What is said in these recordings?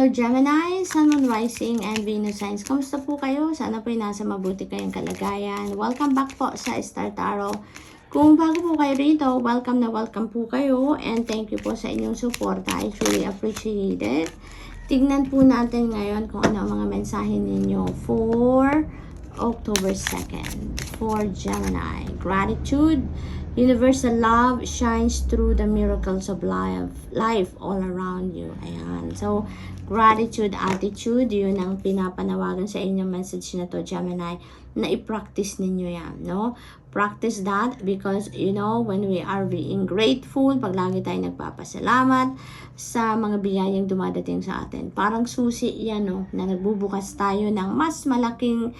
Hello Gemini, Sun, Moon, Rising, and Venus signs. Kamusta po kayo? Sana po nasa mabuti kayong kalagayan. Welcome back po sa Star Tarot. Kung bago po kayo rito, welcome na welcome po kayo. And thank you po sa inyong support. I truly appreciate it. Tignan po natin ngayon kung ano ang mga mensahe ninyo for October 2nd. For Gemini, gratitude. Universal love shines through the miracles of life all around you. Ayan. So, gratitude, attitude, yun ang pinapanawagan sa inyong message na to, Gemini, na i-practice ninyo yan, no? Practice that because, you know, when we are being grateful, pag lagi tayo nagpapasalamat sa mga biyayang dumadating sa atin, parang susi yan, no? Na nagbubukas tayo ng mas malaking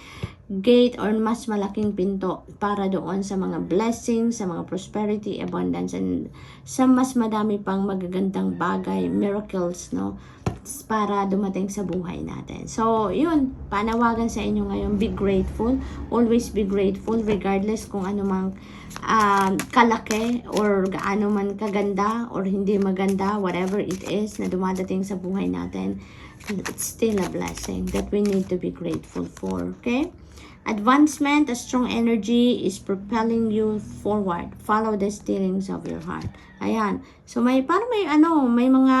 gate or mas malaking pinto para doon sa mga blessings, sa mga prosperity, abundance, and sa mas madami pang magagandang bagay, miracles, no? Para dumating sa buhay natin. So, yun, panawagan sa inyo ngayon, be grateful. Always be grateful regardless kung ano mang kalaki or gaano man kaganda or hindi maganda, whatever it is na dumadating sa buhay natin, it's still a blessing that we need to be grateful for, okay? Advancement, a strong energy is propelling you forward. Follow the steerings of your heart. Ayan. So, may mga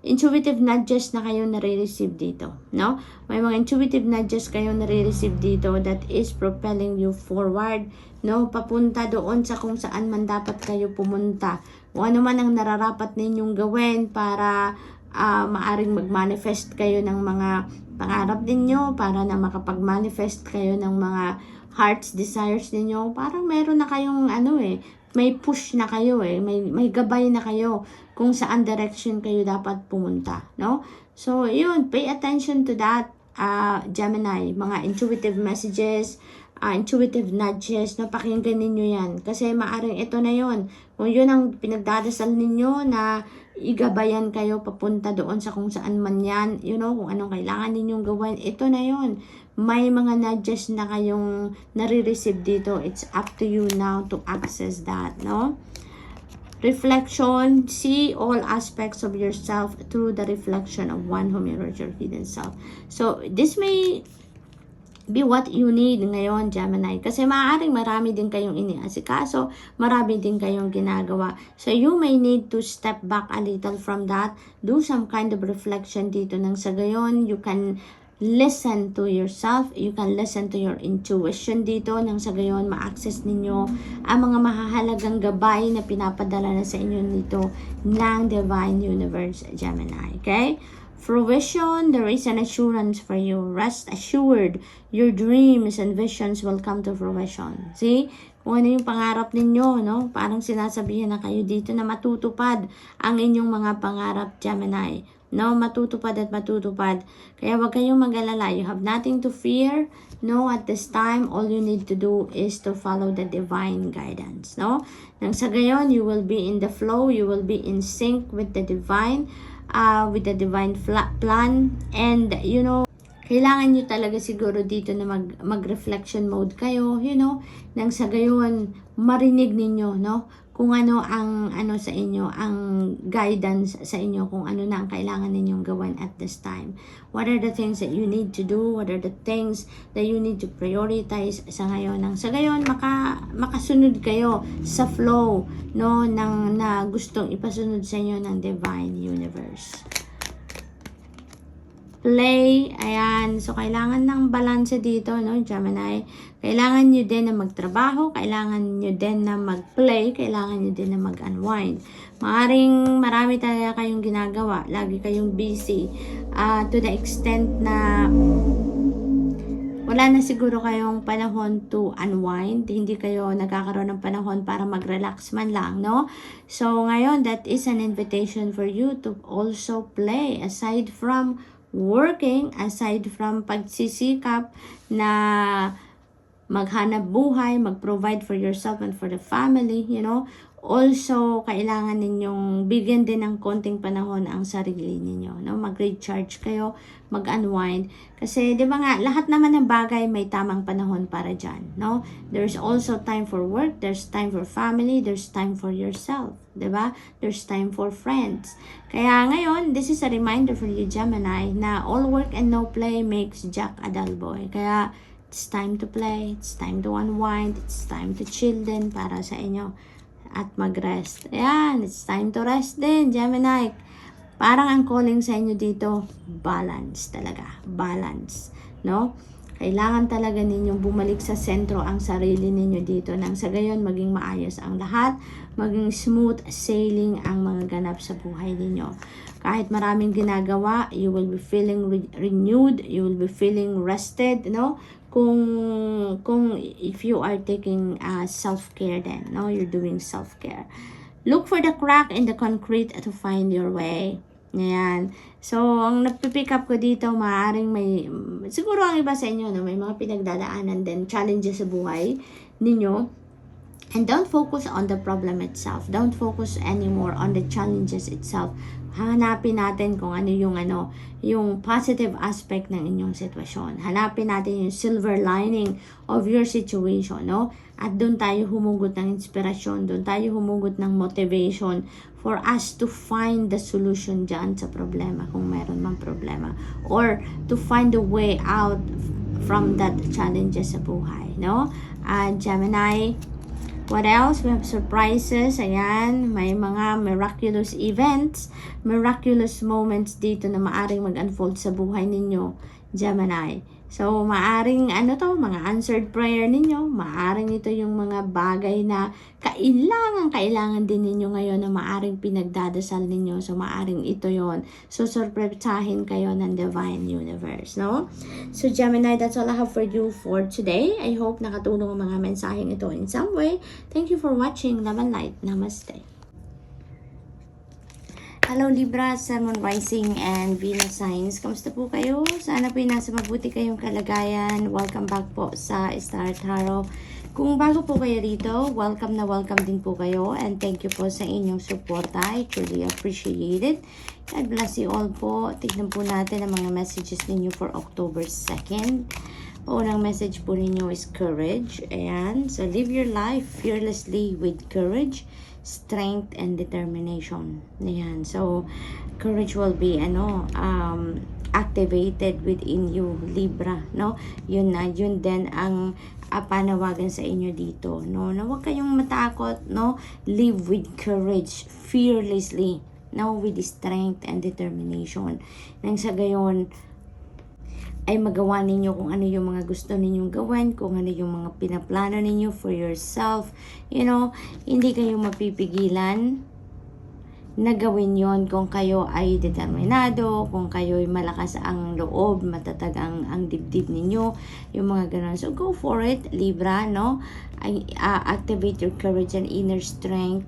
intuitive nudges na kayo nare-receive dito, no? May mga intuitive nudges kayo nare-receive dito that is propelling you forward, no? Papunta doon sa kung saan man dapat kayo pumunta. Kung ano man ang nararapat ninyong gawin para maaring mag-manifest kayo ng mga pangarap ninyo, para na makapag-manifest kayo ng mga heart's desires ninyo. Parang meron na kayong may push na kayo may gabay na kayo kung saan direction kayo dapat pumunta, no? So, yun, pay attention to that, Gemini, mga intuitive messages, intuitive nudges, napakinggan ninyo yan. Kasi maaring ito na yon. Kung yun ang pinagdadasal ninyo na igabayan kayo papunta doon sa kung saan man yan, you know, kung anong kailangan ninyong gawin, ito na yon. May mga nudges na kayong nare-receive dito. It's up to you now to access that, no? Reflection, see all aspects of yourself through the reflection of one who mirrors your hidden self. So, this may be what you need ngayon, Gemini. Kasi maaaring marami din kayong iniasikaso, marami din kayong ginagawa. So, you may need to step back a little from that. Do some kind of reflection dito nang sa gayon. You can listen to yourself. You can listen to your intuition dito nang sa gayon ma-access ninyo ang mga mahahalagang gabay na pinapadala na sa inyo dito ng Divine Universe, Gemini. Okay? Fruition, there is an assurance for you. Rest assured, your dreams and visions will come to fruition. See? Kung ano yung pangarap ninyo, no? Parang sinasabihan na kayo dito na matutupad ang inyong mga pangarap, Gemini. No? Matutupad at matutupad. Kaya wag kayong mag-alala. You have nothing to fear. No? At this time, all you need to do is to follow the divine guidance. No? Nang sa gayon, you will be in the flow. You will be in sync with the divine plan, and you know, kailangan nyo talaga siguro dito na mag-reflection mode kayo, you know, nang sa gayon marinig ninyo, no, kung ano ang sa inyo, ang guidance sa inyo, kung ano na ang kailangan ninyong gawin at this time. What are the things that you need to do? What are the things that you need to prioritize sa ngayon? Nang sa gayon, makasunod kayo sa flow, no, na gustong ipasunod sa inyo ng Divine Universe. Play, ayan. So, kailangan ng balance dito, no, Gemini. Kailangan nyo din na magtrabaho, kailangan nyo din na mag-play, kailangan nyo din na mag-unwind. Maaring marami talaga kayong ginagawa, lagi kayong busy, to the extent na wala na siguro kayong panahon to unwind. Hindi kayo nagkakaroon ng panahon para mag-relax man lang, no? So, ngayon, that is an invitation for you to also play aside from working, aside from pagsisikap na maghanap buhay, mag-provide for yourself and for the family, you know. Also, kailangan ninyong bigyan din ng konting panahon ang sarili ninyo, no? Mag-recharge kayo, mag-unwind. Kasi, di ba nga, lahat naman ng bagay may tamang panahon para dyan, no? There's also time for work, there's time for family, there's time for yourself, di ba? There's time for friends. Kaya ngayon, this is a reminder for you, Gemini, na all work and no play makes Jack a dull boy. Kaya, it's time to play, it's time to unwind, it's time to chill din para sa inyo at mag-rest. Ayan, it's time to rest din, Gemini. Parang ang calling sa inyo dito, balance talaga. Balance, no? Kailangan talaga ninyong bumalik sa sentro ang sarili ninyo dito nang sa gayon maging maayos ang lahat, maging smooth sailing ang mga ganap sa buhay ninyo. Kahit maraming ginagawa, you will be feeling renewed, you will be feeling rested, no? Kung if you are taking self-care then, no? You're doing self-care. Look for the crack in the concrete to find your way. Ayan. So, ang napipick up ko dito, maaaring may, siguro ang iba sa inyo, no? May mga pinagdadaanan din, challenges sa buhay ninyo. And don't focus on the problem itself. Don't focus anymore on the challenges itself. Hanapin natin kung ano, yung positive aspect ng inyong sitwasyon. Hanapin natin yung silver lining of your situation, no? At doon tayo humugot ng inspirasyon, doon tayo humugot ng motivation for us to find the solution dyan sa problema, kung meron mang problema. Or to find a way out from that challenges sa buhay, no? Gemini, what else? We have surprises. Ayan, may mga miraculous events, miraculous moments dito na maaring mag-unfold sa buhay ninyo, Gemini. So, maaring mga answered prayer ninyo, maaring ito yung mga bagay na kailangan din ninyo ngayon na maaring pinagdadasal ninyo. So, maaring ito yon. So, surpresahin kayo ng Divine Universe, no? So, Gemini, that's all I have for you for today. I hope nakatulong ang mga mensaheng ito in some way. Thank you for watching. Love and light. Namaste. Hello Libra, Sun, Moon, Rising, and Venus signs. Kamusta po kayo? Sana po nasa mabuti kayong kalagayan. Welcome back po sa Star Tarot. Kung bago po kayo rito, welcome din po kayo. And thank you po sa inyong suporta. I truly appreciate it. God bless you all po. Tignan po natin ang mga messages ninyo for October 2nd. Unang message po ninyo is courage. Ayan. So, live your life fearlessly with courage, strength, and determination. Ayan. So, courage will be, activated within you, Libra, no? Yun din ang panawagan sa inyo dito, no? Na huwag kayong matakot, no? Live with courage, fearlessly, no? With strength and determination. Nang sa gayon, ay magawa ninyo kung ano yung mga gusto ninyong gawin, kung ano yung mga pinaplano ninyo for yourself. Hindi kayo mapipigilan na gawin yon kung kayo ay determinado, kung kayo ay malakas ang loob, matatag ang dibdib ninyo, yung mga ganun. So, go for it, Libra, no? Activate your courage and inner strength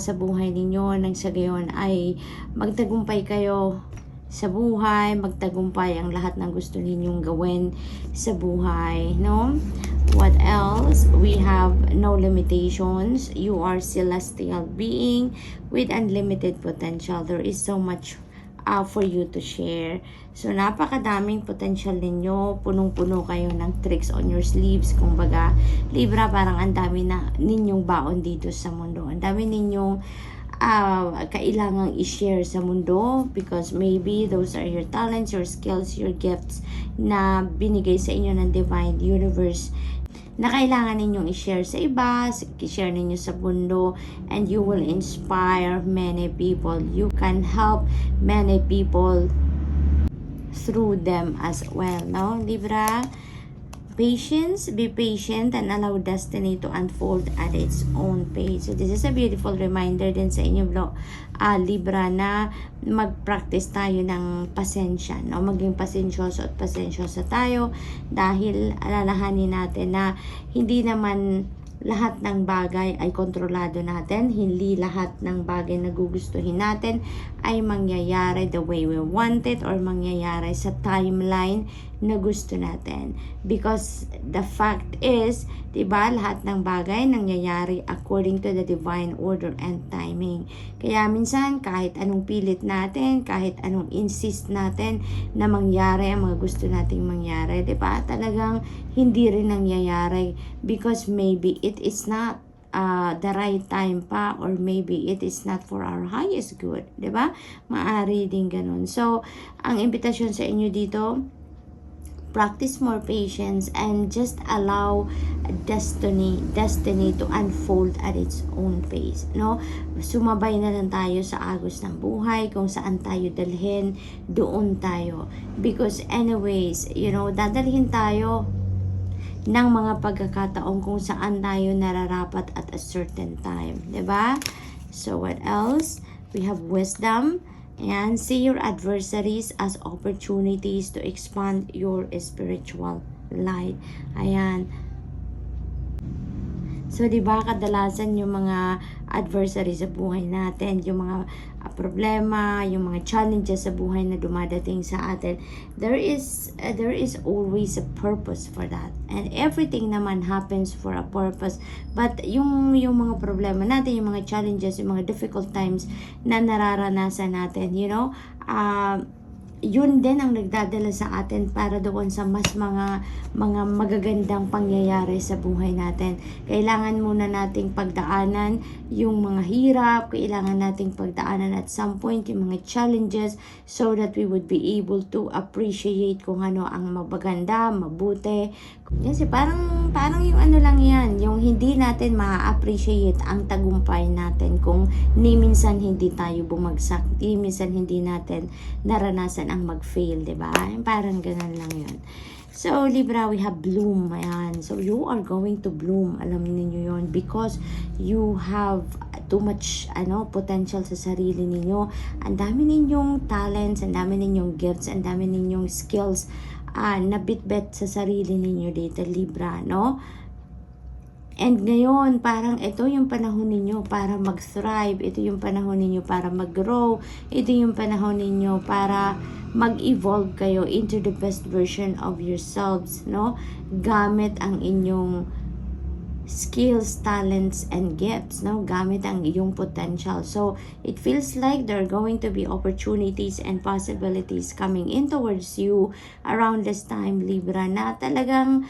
sa buhay ninyo. Nang sa gayon ay magtagumpay kayo sa buhay, magtagumpay ang lahat ng gusto ninyong gawin sa buhay, no? What else? We have no limitations. You are celestial being with unlimited potential. There is so much for you to share. So, napakadaming potential ninyo. Punong-puno kayo ng tricks on your sleeves. Kung baga, Libra, parang ang dami na ninyong baon dito sa mundo. Ang dami ninyong kailangang i-share sa mundo because maybe those are your talents, your skills, your gifts na binigay sa inyo ng Divine Universe na kailangan ninyong i-share sa iba, i-share ninyo sa mundo, and you will inspire many people. You can help many people through them as well, no, Libra? Patience, be patient and allow destiny to unfold at its own pace. So this is a beautiful reminder din sa inyo, Libra, na mag-practice tayo ng pasensya, no? Maging pasensyoso at pasensyosa tayo dahil alalahanin natin na hindi naman lahat ng bagay ay kontrolado natin. Hindi lahat ng bagay na gugustuhin natin ay mangyayari the way we want it or mangyayari sa timeline na gusto natin. Because the fact is, diba, lahat ng bagay nangyayari according to the divine order and timing. Kaya minsan, kahit anong pilit natin, kahit anong insist natin na mangyari ang mga gusto nating mangyari, diba, talagang hindi rin nangyayari because maybe it is not the right time pa or maybe it is not for our highest good, di ba? Maari din ganun. So, ang imbitasyon sa inyo dito, practice more patience and just allow destiny to unfold at its own pace, no? Sumabay na lang tayo sa agos ng buhay, kung saan tayo dalhin, doon tayo. Because anyways, dadalhin tayo ng mga pagkakataon kung saan tayo nararapat at a certain time, diba? So what else? We have wisdom and see your adversaries as opportunities to expand your spiritual light. Ayan. So, di ba, kadalasan yung mga adversary sa buhay natin, yung mga problema, yung mga challenges sa buhay na dumadating sa atin, there is always a purpose for that. And everything naman happens for a purpose. But yung mga problema natin, yung mga challenges, yung mga difficult times na nararanasan natin, yun din ang nagdadala sa atin para doon sa mas mga magagandang pangyayari sa buhay natin. Kailangan muna nating pagdaanan yung mga hirap, kailangan nating pagdaanan at some point yung mga challenges so that we would be able to appreciate kung ano ang maganda, mabuti. Kasi parang yung ano lang yan, yung hindi natin ma-appreciate ang tagumpay natin kung ni minsan hindi tayo bumagsak, ni minsan hindi natin naranasan ang mag-fail, diba? Parang ganun lang yun. So, Libra, we have bloom. Ayan. So, you are going to bloom. Alam niyo yun. Because you have too much potential sa sarili ninyo. Ang dami ninyong talents, ang dami ninyong gifts, ang dami ninyong skills na bit-bet sa sarili ninyo dito, Libra, no? And ngayon, parang ito yung panahon ninyo para mag-thrive. Ito yung panahon ninyo para mag-grow. Ito yung panahon ninyo para mag-evolve kayo into the best version of yourselves, no? Gamit ang inyong skills, talents, and gifts, no? Gamit ang iyong potential. So, it feels like there are going to be opportunities and possibilities coming in towards you around this time, Libra, na talagang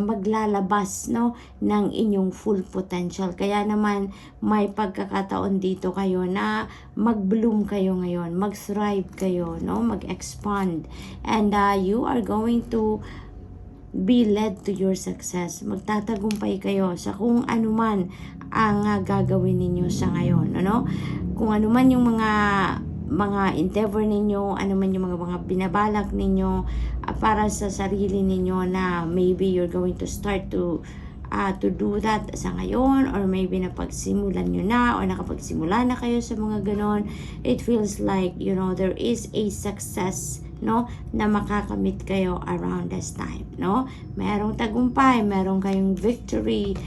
maglalabas, no, ng inyong full potential. Kaya naman, may pagkakataon dito kayo na mag-bloom kayo ngayon, mag-thrive kayo, no, mag-expand. And you are going to be led to your success. Magtatagumpay kayo sa kung ano man ang gagawin ninyo sa ngayon, ano? Kung ano man yung mga endeavor ninyo, ano man yung mga binabalak ninyo para sa sarili ninyo na maybe you're going to start to do that sa ngayon, or maybe napagsimulan nyo na or nakapagsimula na kayo sa mga ganon. It feels like, there is a success, no, na makakamit kayo around this time, no? Merong tagumpay, merong kayong victory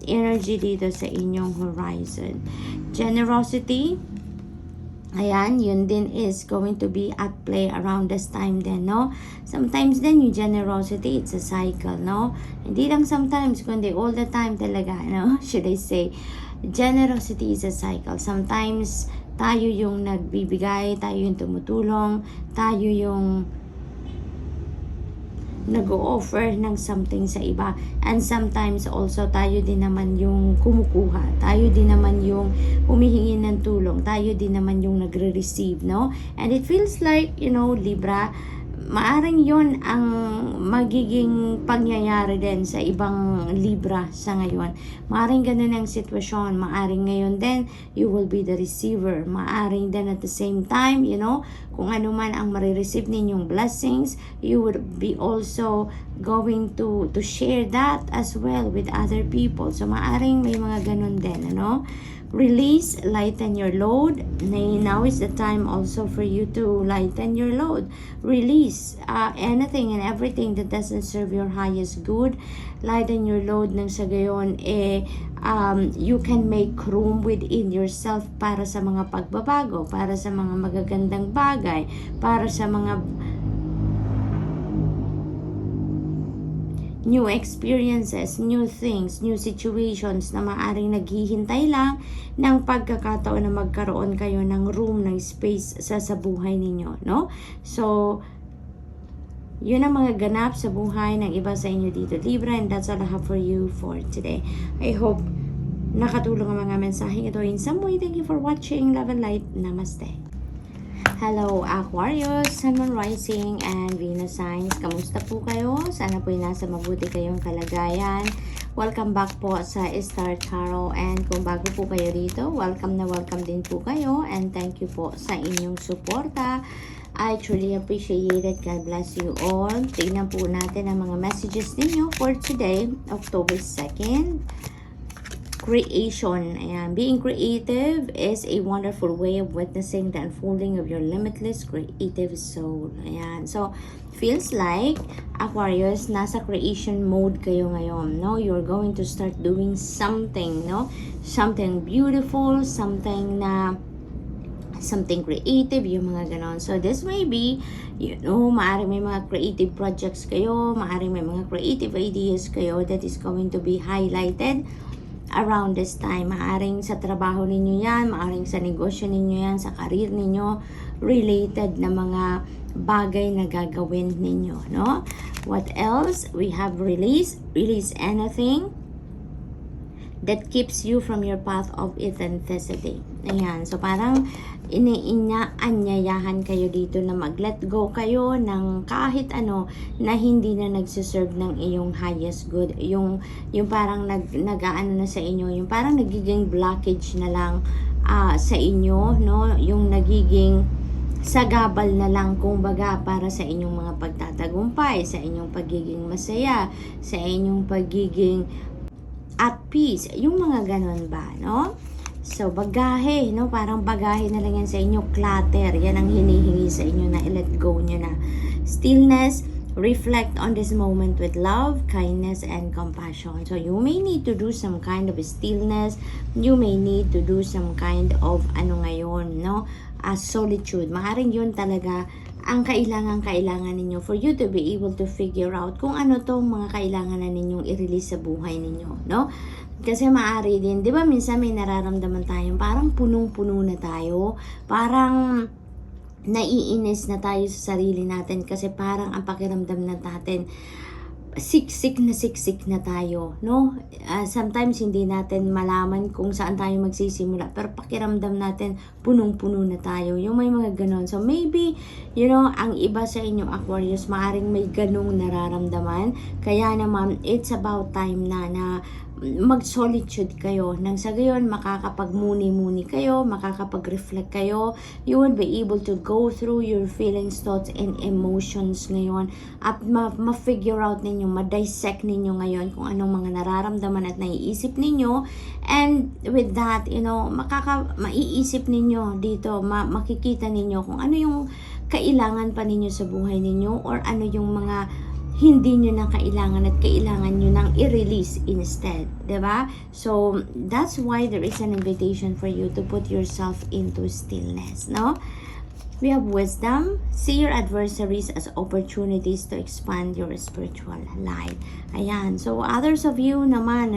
energy dito sa inyong horizon. Generosity, ayan, yun din is going to be at play around this time din, no? Sometimes din yung generosity, it's a cycle, no? Hindi lang sometimes, kundi all the time talaga, no? Should I say, generosity is a cycle. Sometimes, tayo yung nagbibigay, tayo yung tumutulong, tayo yung nag-o-offer ng something sa iba. And sometimes also tayo din naman yung kumukuha. Tayo din naman yung humihingi ng tulong. Tayo din naman yung nagre-receive, no? And it feels like, Libra, maaring yon ang magiging pangyayari din sa ibang Libra sa ngayon. Maaring ganun ang sitwasyon. Maaring ngayon din, you will be the receiver. Maaring din at the same time, kung ano man ang marireceive ninyong blessings, you would be also going to share that as well with other people. So, maaring may mga ganun din, Release, lighten your load. Now is the time also for you to lighten your load. Release anything and everything that doesn't serve your highest good. Lighten your load nang sa gayon you can make room within yourself para sa mga pagbabago, para sa mga magagandang bagay, para sa mga new experiences, new things, new situations na maaring naghihintay lang ng pagkakataon na magkaroon kayo ng room, ng space sa buhay ninyo, no? So, yun ang mga ganap sa buhay ng iba sa inyo dito, Libra, and that's all I have for you for today. I hope nakatulong ang mga mensaheng ito in some way. Thank you for watching. Love and light. Namaste. Hello Aquarius, Sun, Moon, Rising, and Venus signs. Kamusta po kayo? Sana po nasa mabuti kayong kalagayan. Welcome back po sa Star Tarot, and kung bago po kayo dito, welcome na welcome din po kayo, and thank you po sa inyong suporta. I truly appreciate it. God bless you all. Tingnan po natin ang mga messages ninyo for today, October 2nd. Creation. Ayan. Being creative is a wonderful way of witnessing the unfolding of your limitless creative soul. Ayan. So, feels like Aquarius, nasa creation mode kayo ngayon, no? You're going to start doing something, no? Something beautiful, something creative, yung mga ganon. So, this may be, you know, maaring may mga creative projects kayo, maaring may mga creative ideas kayo that is going to be highlighted around this time. Maaring sa trabaho ninyo yan, maaring sa negosyo ninyo yan, sa career ninyo, related na mga bagay na gagawin ninyo, no? What else? We have release anything that keeps you from your path of authenticity. Ayan. So, parang anyayahan kayo dito na mag-let go kayo ng kahit ano na hindi na nagsiserve ng iyong highest good. Yung parang nag-aano na sa inyo, yung parang nagiging blockage na lang sa inyo, no? Yung nagiging sagabal na lang kumbaga para sa inyong mga pagtatagumpay, sa inyong pagiging masaya, sa inyong pagiging at peace, yung mga ganon ba, no? So, bagahe, no? Parang bagahe na lang yan sa inyo, clutter, yan ang hinihingi sa inyo na i-let go nyo na. Stillness, reflect on this moment with love, kindness, and compassion. So, you may need to do some kind of stillness, you may need to do some kind of, ngayon, no? Solitude. Maaring yun talaga ang kailangan ninyo for you to be able to figure out kung ano tong mga kailangan na ninyong i-release sa buhay ninyo, no? Kasi maaari din, di ba minsan may nararamdaman tayong parang punong-puno na tayo, parang naiinis na tayo sa sarili natin kasi parang ang pakiramdam na natin, siksik na tayo, no? Sometimes hindi natin malaman kung saan tayo magsisimula, pero pakiramdam natin punong-puno na tayo, yung may mga ganon. So maybe, you know, ang iba sa inyo Aquarius, maaring may ganong nararamdaman, kaya naman it's about time na mag-solitude kayo. Nang sa gayon, makakapag-muni-muni kayo, makakapag-reflect kayo. You will be able to go through your feelings, thoughts, and emotions ngayon. At ma-figure out ninyo, ma-dissect ninyo ngayon kung anong mga nararamdaman at naiisip ninyo. And with that, you know, maiisip ninyo dito, makikita ninyo kung ano yung kailangan pa ninyo sa buhay ninyo or ano yung mga hindi nyo na kailangan at kailangan nyo nang i-release instead. Diba? So, that's why there is an invitation for you to put yourself into stillness. No? We have wisdom. See your adversaries as opportunities to expand your spiritual life. Ayan. So, others of you naman,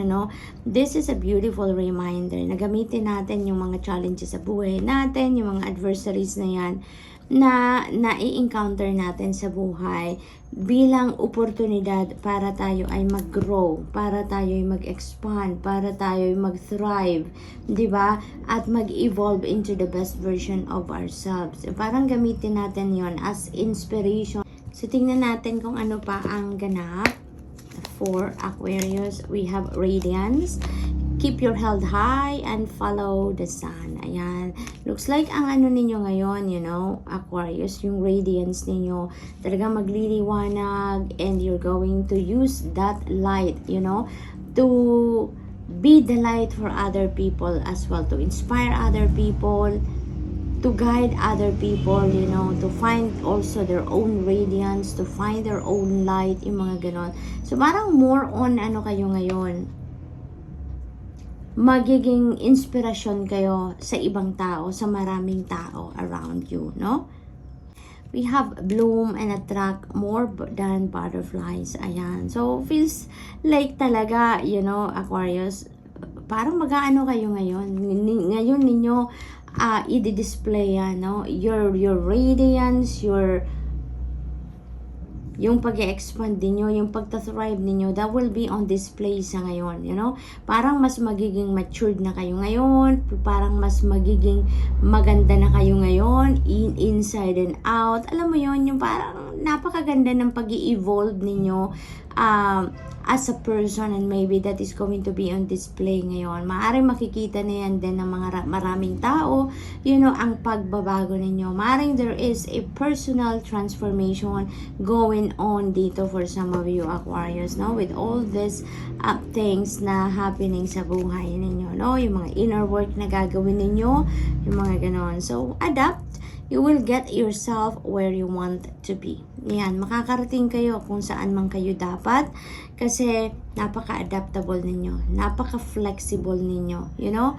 this is a beautiful reminder na gamitin natin yung mga challenges sa buhay natin, yung mga adversaries na yan, na i-encounter natin sa buhay bilang oportunidad para tayo ay mag-grow, para tayo ay mag-expand, para tayo ay mag-thrive, di ba? At mag-evolve into the best version of ourselves. Parang gamitin natin yon as inspiration. So, tingnan natin kung ano pa ang ganap for Aquarius. We have radiance. Keep your head high and follow the sun. Ayan. Looks like ang ninyo ngayon, Aquarius, yung radiance ninyo, talagang magliliwanag and you're going to use that light, to be the light for other people as well, to inspire other people, to guide other people, you know, to find also their own radiance, to find their own light, yung mga ganon. So parang more on ano kayo ngayon, magiging inspirasyon kayo sa ibang tao, sa maraming tao around you, no? We have bloom and attract more than butterflies. Ayan. So, feels like talaga, you know, Aquarius, parang mag-aano kayo ngayon. Ngayon ninyo i-display yan, no? Your radiance, yung pag-expand ninyo, yung pagta-thrive ninyo, that will be on display sa ngayon, you know? Parang mas magiging matured na kayo ngayon, parang mas magiging maganda na kayo ngayon, inside and out. Alam mo yon, yung parang napakaganda ng pag-i-evolve ninyo as a person, and maybe that is going to be on display ngayon. Maaaring makikita na yan din ng mga maraming tao, you know, ang pagbabago ninyo. Maaaring there is a personal transformation going on dito for some of you Aquarius, no? With all these things na happening sa buhay ninyo, no? Yung mga inner work na gagawin ninyo, yung mga ganon. So, adapt. You will get yourself where you want to be. Yan, makakarating kayo kung saan man kayo dapat kasi napaka-adaptable ninyo, napaka-flexible ninyo, you know?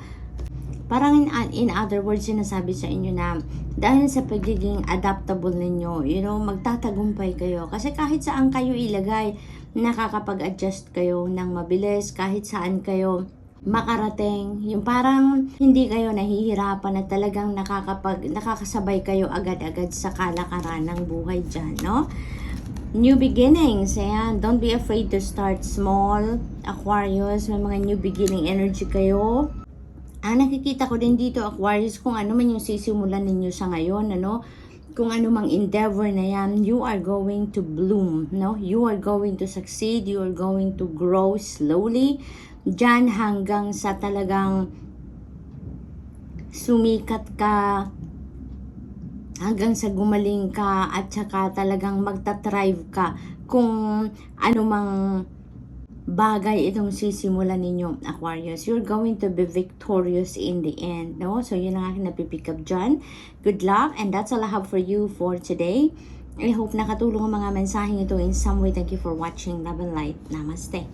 Parang in other words, sinasabi sa inyo na dahil sa pagiging adaptable ninyo, you know, magtatagumpay kayo. Kasi kahit saan kayo ilagay, nakakapag-adjust kayo ng mabilis, kahit saan kayo makarating, yung parang hindi kayo nahihirapan na talagang nakakasabay kayo agad-agad sa kalakaran ng buhay dyan, no? New beginnings, ayan, don't be afraid to start small, Aquarius, may mga new beginning energy kayo. Ang nakikita ko din dito, Aquarius, kung ano man yung sisimulan ninyo sa ngayon, ano, kung ano mang endeavor na yan, you are going to bloom, no? You are going to succeed, you are going to grow slowly, dyan hanggang sa talagang sumikat ka, hanggang sa gumaling ka, at saka talagang magta-thrive ka kung ano mang bagay itong sisimulan ninyo, Aquarius. You're going to be victorious in the end, no? So, yun ang aking napipick up dyan. Good luck, and that's all I have for you for today. I hope nakatulong ang mga mensaheng ito in some way. Thank you for watching. Love and light. Namaste.